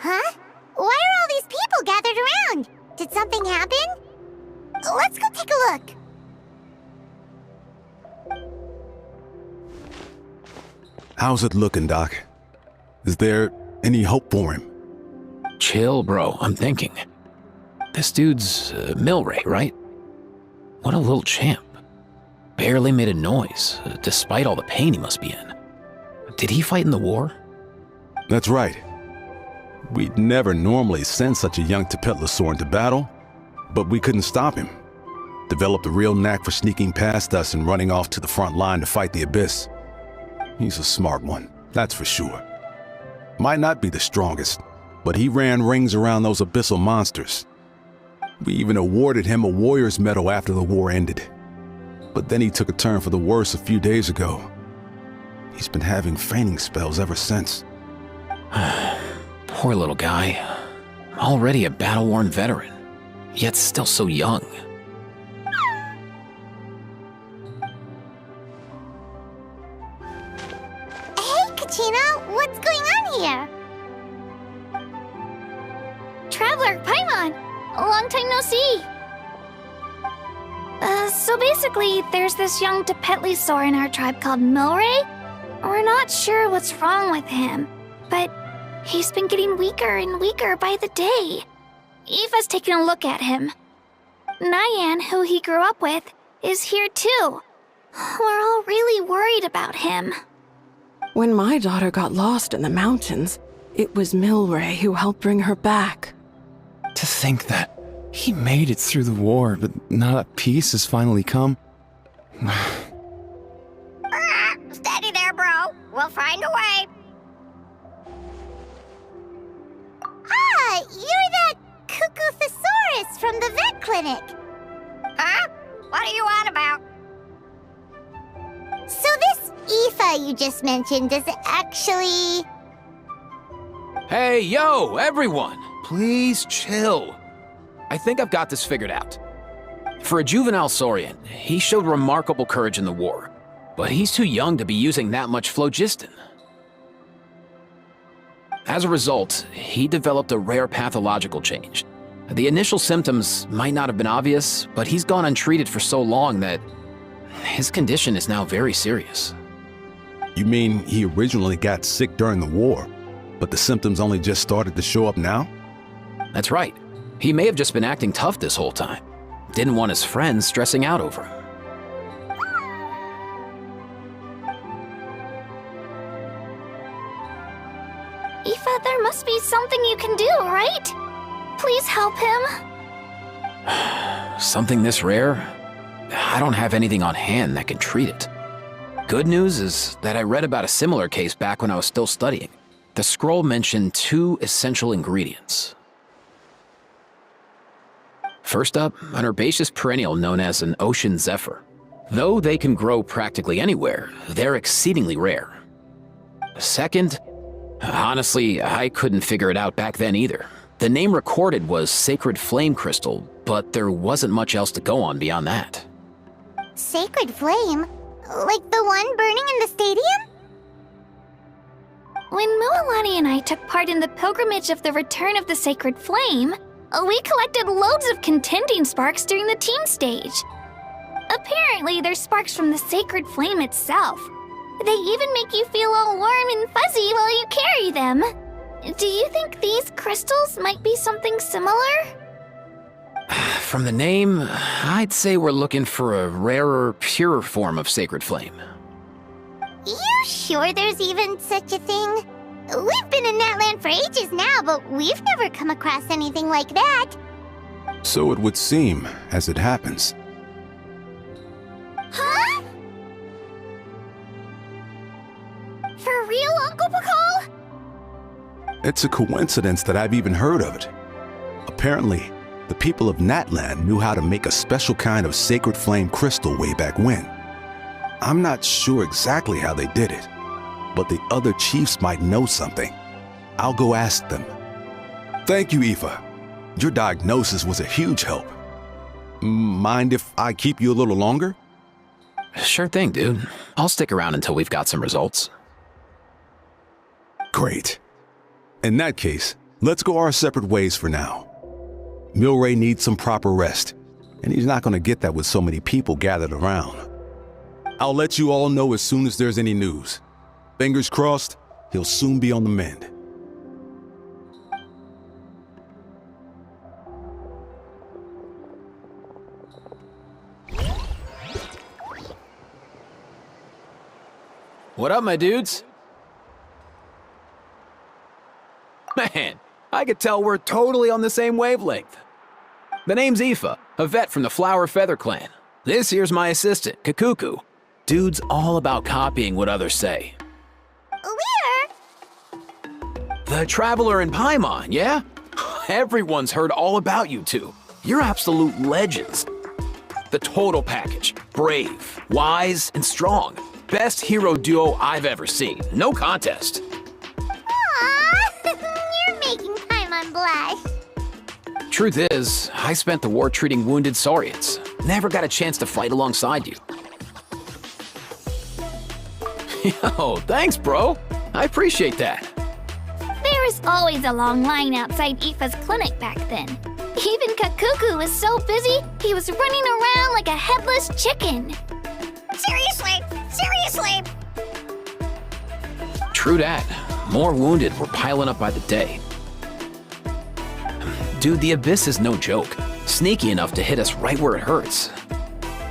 Huh? Why are all these people gathered around? Did something happen? Let's go take a look. How's it looking, Doc? Is there any hope for him? Chill, bro. I'm thinking. This dude's Milray, right? What a little champ. Barely made a noise, despite all the pain he must be in. Did he fight in the war? That's right. We'd never normally send such a young Tepetlosaur into battle, but we couldn't stop him. Developed a real knack for sneaking past us and running off to the front line to fight the Abyss. He's a smart one, that's for sure. Might not be the strongest, but he ran rings around those abyssal monsters. We even awarded him a Warrior's Medal after the war ended. But then he took a turn for the worse a few days ago. He's been having fainting spells ever since. Poor little guy. Already a battle-worn veteran, yet still so young. Hey, Kachina, what's going on here? Traveler, Paimon! Long time no see! So basically, there's this young Tepetlosaur in our tribe called Milray. We're not sure what's wrong with him, but he's been getting weaker and weaker by the day. Eva's taking a look at him. Nyan, who he grew up with, is here too. We're all really worried about him. When my daughter got lost in the mountains, it was Milray who helped bring her back. To think that he made it through the war, but now that peace has finally come. Steady there, bro. We'll find a way. Ah, you're that Cuckoo-thesaurus from the vet clinic. Huh? What are you on about? So this Aoife you just mentioned, does it actually... Hey, yo, everyone! Please chill. I think I've got this figured out. For a juvenile Saurian, he showed remarkable courage in the war, but he's too young to be using that much phlogiston. As a result, he developed a rare pathological change. The initial symptoms might not have been obvious, but he's gone untreated for so long that his condition is now very serious. You mean he originally got sick during the war, but the symptoms only just started to show up now? That's right. He may have just been acting tough this whole time. Didn't want his friends stressing out over him. Aoife, there must be something you can do, right? Please help him. Something this rare? I don't have anything on hand that can treat it. Good news is that I read about a similar case back when I was still studying. The scroll mentioned 2 essential ingredients. First up, an herbaceous perennial known as an ocean zephyr. Though they can grow practically anywhere, they're exceedingly rare. Second, honestly, I couldn't figure it out back then either. The name recorded was Sacred Flame Crystal, but there wasn't much else to go on beyond that. Sacred Flame? Like the one burning in the stadium? When Mualani and I took part in the pilgrimage of the Return of the Sacred Flame, we collected loads of contending sparks during the team stage. Apparently, they're sparks from the Sacred Flame itself. They even make you feel all warm and fuzzy while you carry them. Do you think these crystals might be something similar? From the name, I'd say we're looking for a rarer, purer form of Sacred Flame. You sure there's even such a thing? We've been in that land for ages now, but we've never come across anything like that. So it would seem, as it happens. For real, Uncle Pakal? It's a coincidence that I've even heard of it. Apparently, the people of Natlan knew how to make a special kind of sacred flame crystal way back when. I'm not sure exactly how they did it, but the other chiefs might know something. I'll go ask them. Thank you, Aoife. Your diagnosis was a huge help. Mind if I keep you a little longer? Sure thing, dude. I'll stick around until we've got some results. Great. In that case, let's go our separate ways for now. Milray needs some proper rest, and he's not going to get that with so many people gathered around. I'll let you all know as soon as there's any news. Fingers crossed, he'll soon be on the mend. What up, my dudes? Man, I could tell we're totally on the same wavelength. The name's Aoife, a vet from the Flower Feather clan. This here's my assistant, Kakuku. Dude's all about copying what others say. We're... The Traveler in Paimon, yeah? Everyone's heard all about you two. You're absolute legends. The total package. Brave, wise, and strong. Best hero duo I've ever seen. No contest. Aww, you're making Paimon blush. Truth is, I spent the war treating wounded Saurians. Never got a chance to fight alongside you. Yo, thanks, bro. I appreciate that. There was always a long line outside Aoife's clinic back then. Even Kakuku was so busy, he was running around like a headless chicken. Seriously! True dat. More wounded were piling up by the day. Dude, the Abyss is no joke. Sneaky enough to hit us right where it hurts.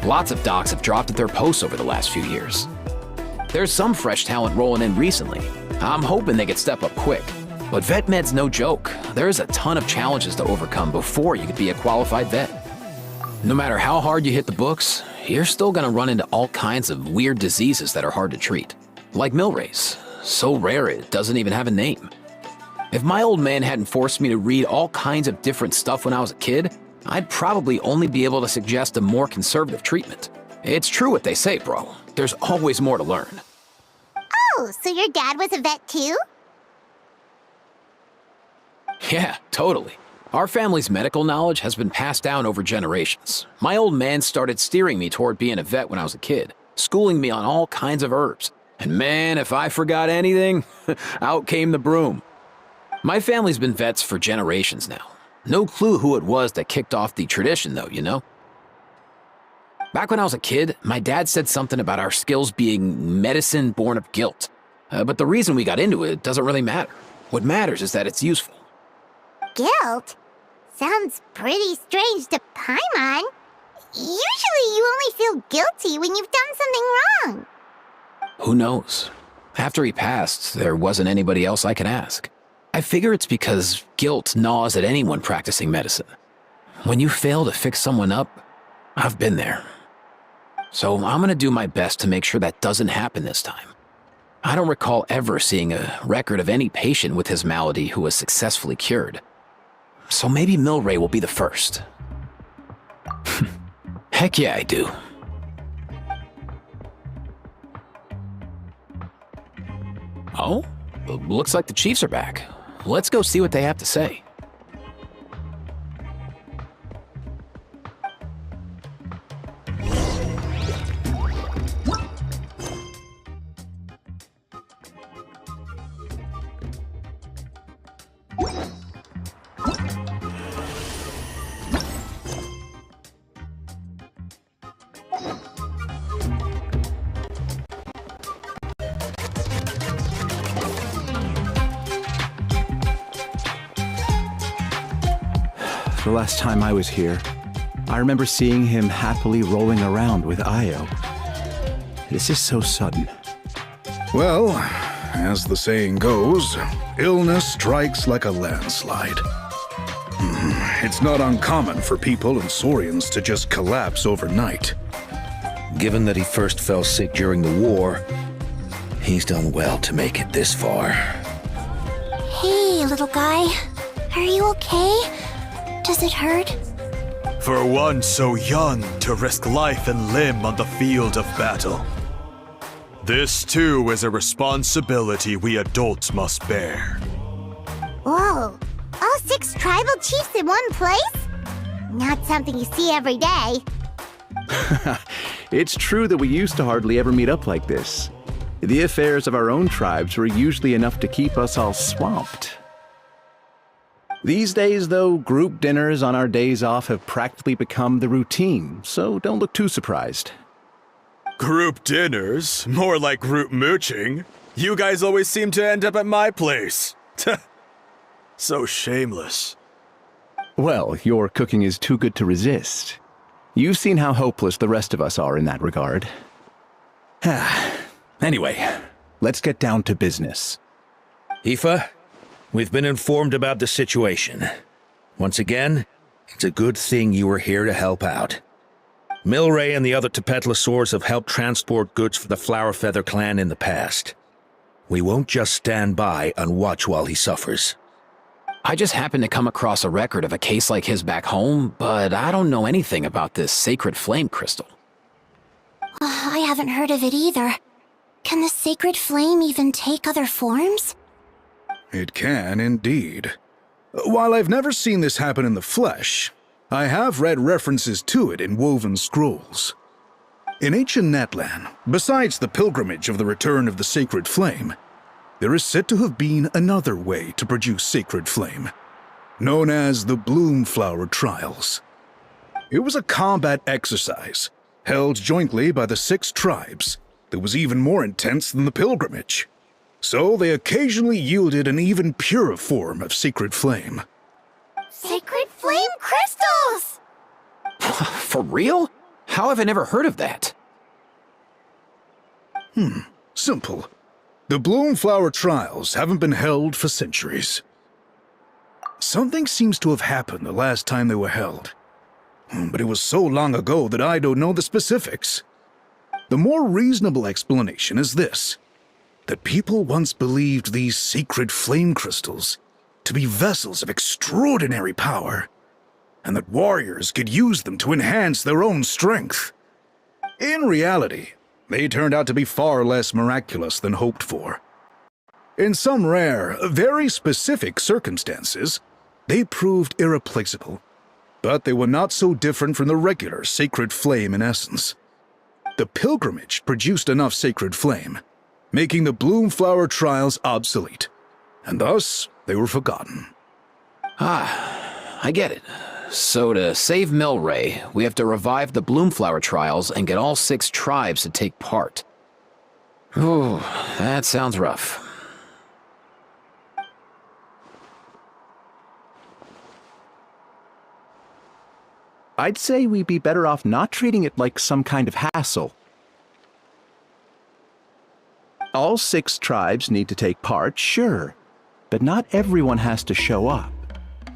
Lots of docs have dropped at their posts over the last few years. There's some fresh talent rolling in recently. I'm hoping they could step up quick. But vet med's no joke. There's a ton of challenges to overcome before you could be a qualified vet. No matter how hard you hit the books, you're still gonna run into all kinds of weird diseases that are hard to treat. Like Milray's. So rare it doesn't even have a name. If my old man hadn't forced me to read all kinds of different stuff when I was a kid, I'd probably only be able to suggest a more conservative treatment. It's true what they say, bro. There's always more to learn. Oh, so your dad was a vet too? Yeah, totally. Our family's medical knowledge has been passed down over generations. My old man started steering me toward being a vet when I was a kid, schooling me on all kinds of herbs. And man, if I forgot anything, out came the broom. My family's been vets for generations now. No clue who it was that kicked off the tradition though, you know? Back when I was a kid, my dad said something about our skills being medicine born of guilt. But the reason we got into it doesn't really matter. What matters is that it's useful. Guilt? Sounds pretty strange to Paimon. Usually you only feel guilty when you've done something wrong. Who knows? After he passed, there wasn't anybody else I could ask. I figure it's because guilt gnaws at anyone practicing medicine. When you fail to fix someone up, I've been there. So I'm gonna do my best to make sure that doesn't happen this time. I don't recall ever seeing a record of any patient with his malady who was successfully cured. So maybe Milray will be the first. Heck yeah, I do. Oh? Looks like the Chiefs are back. Let's go see what they have to say. The last time I was here, I remember seeing him happily rolling around with Io. This is so sudden. Well, as the saying goes, illness strikes like a landslide. It's not uncommon for people and Saurians to just collapse overnight. Given that he first fell sick during the war, He's done well to make it this far. Hey, little guy. Are you okay? Does it hurt? For one so young to risk life and limb on the field of battle. This too is a responsibility we adults must bear. Whoa, all 6 tribal chiefs in one place? Not something you see every day. It's true that we used to hardly ever meet up like this. The affairs of our own tribes were usually enough to keep us all swamped. These days, though, group dinners on our days off have practically become the routine, so don't look too surprised. Group dinners? More like group mooching. You guys always seem to end up at my place. So shameless. Well, your cooking is too good to resist. You've seen how hopeless the rest of us are in that regard. Anyway, let's get down to business. Aoife, we've been informed about the situation. Once again, it's a good thing you were here to help out. Milray and the other Tepetlosaurs have helped transport goods for the Flower Feather clan in the past. We won't just stand by and watch while he suffers. I just happened to come across a record of a case like his back home, but I don't know anything about this sacred flame crystal. I haven't heard of it either. Can the sacred flame even take other forms? It can, indeed. While I've never seen this happen in the flesh, I have read references to it in woven scrolls. In ancient Netland, besides the pilgrimage of the return of the sacred flame, there is said to have been another way to produce sacred flame, known as the Bloomflower Trials. It was a combat exercise, held jointly by the 6 tribes, that was even more intense than the pilgrimage. So they occasionally yielded an even purer form of sacred flame. Sacred flame crystals! For real? How have I never heard of that? Simple. The Bloomflower Trials haven't been held for centuries. Something seems to have happened the last time they were held. But it was so long ago that I don't know the specifics. The more reasonable explanation is this: that people once believed these sacred flame crystals to be vessels of extraordinary power, and that warriors could use them to enhance their own strength. In reality, they turned out to be far less miraculous than hoped for. In some rare, very specific circumstances, they proved irreplaceable, but they were not so different from the regular sacred flame in essence. The pilgrimage produced enough sacred flame, making the Bloomflower Trials obsolete, and thus they were forgotten. I get it. So to save Milray, we have to revive the Bloomflower Trials and get all 6 tribes to take part. Ooh, that sounds rough. I'd say we'd be better off not treating it like some kind of hassle. All 6 tribes need to take part, sure, but not everyone has to show up.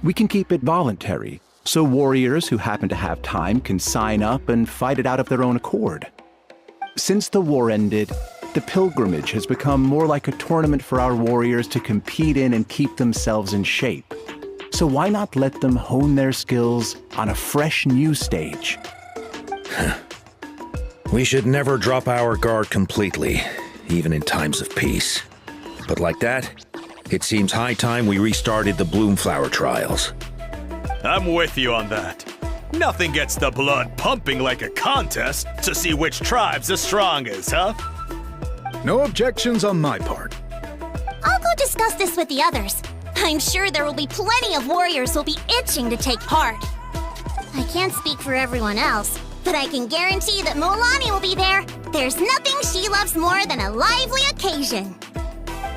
We can keep it voluntary, so warriors who happen to have time can sign up and fight it out of their own accord. Since the war ended, the pilgrimage has become more like a tournament for our warriors to compete in and keep themselves in shape. So why not let them hone their skills on a fresh new stage? We should never drop our guard completely, even in times of peace. But like that, it seems high time we restarted the Bloomflower Trials. I'm with you on that. Nothing gets the blood pumping like a contest to see which tribe's the strongest, huh? No objections on my part. I'll go discuss this with the others. I'm sure there will be plenty of warriors who'll be itching to take part. I can't speak for everyone else, but I can guarantee that Molani will be there. There's nothing she loves more than a lively occasion.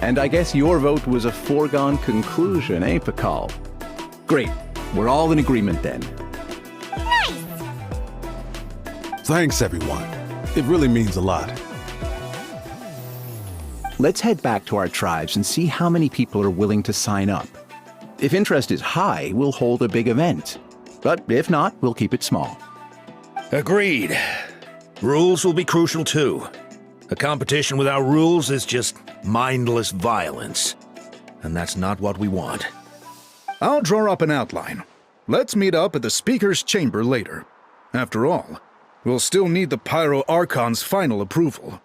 And I guess your vote was a foregone conclusion, eh, Pakal? Great. We're all in agreement then. Nice! Thanks, everyone. It really means a lot. Let's head back to our tribes and see how many people are willing to sign up. If interest is high, we'll hold a big event. But if not, we'll keep it small. Agreed. Rules will be crucial too. A competition without rules is just mindless violence. And that's not what we want. I'll draw up an outline. Let's meet up at the Speaker's Chamber later. After all, we'll still need the Pyro Archon's final approval.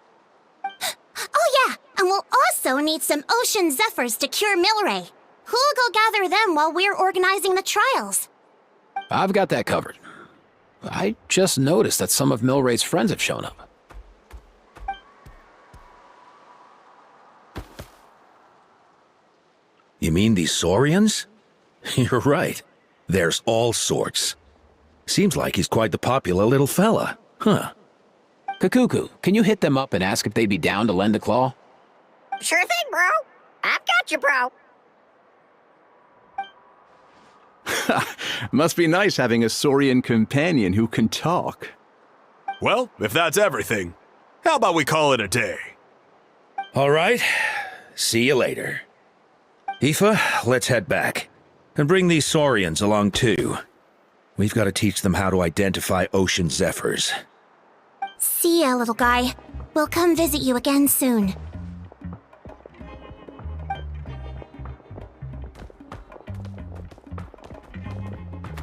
Oh yeah, and we'll also need some Ocean Zephyrs to cure Milray. Who'll go gather them while we're organizing the trials? I've got that covered. I just noticed that some of Milray's friends have shown up. You mean these Saurians? You're right. There's all sorts. Seems like he's quite the popular little fella. Huh. Kakuku, can you hit them up and ask if they'd be down to lend a claw? Sure thing, bro. I've got you, bro. Must be nice having a Saurian companion who can talk. Well, if that's everything, how about we call it a day? All right. See you later. Aoife, let's head back. And bring these Saurians along too. We've got to teach them how to identify Ocean Zephyrs. See ya, little guy. We'll come visit you again soon.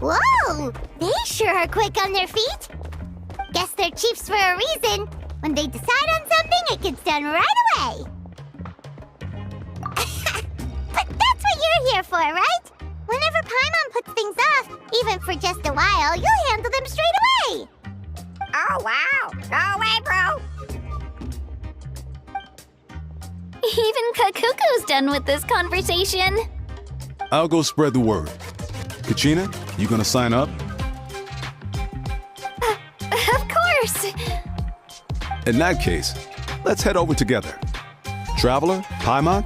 Whoa! They sure are quick on their feet. Guess they're chiefs for a reason. When they decide on something, it gets done right away. But that's what you're here for, right? Whenever Paimon puts things off, even for just a while, you'll handle them straight away. Oh, wow. Go away, bro. Even Kakuku's done with this conversation. I'll go spread the word. Kachina, you gonna sign up? Of course. In that case, let's head over together. Traveler, Paimon,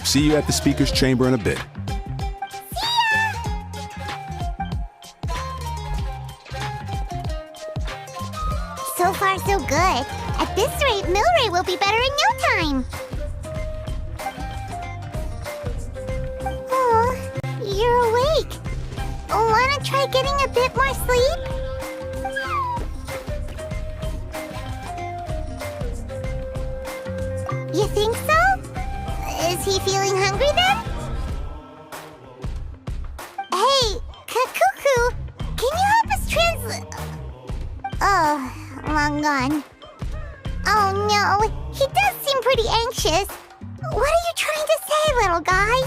see you at the Speaker's Chamber in a bit. So far, so good. At this rate, Milray will be better in no time. Oh, you're awake. Wanna try getting a bit more sleep? You think so? Is he feeling hungry then? Hey, Kakuku, can you help us translate? Oh, long gone. Oh no, he does seem pretty anxious. What are you trying to say, little guy?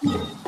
Huh?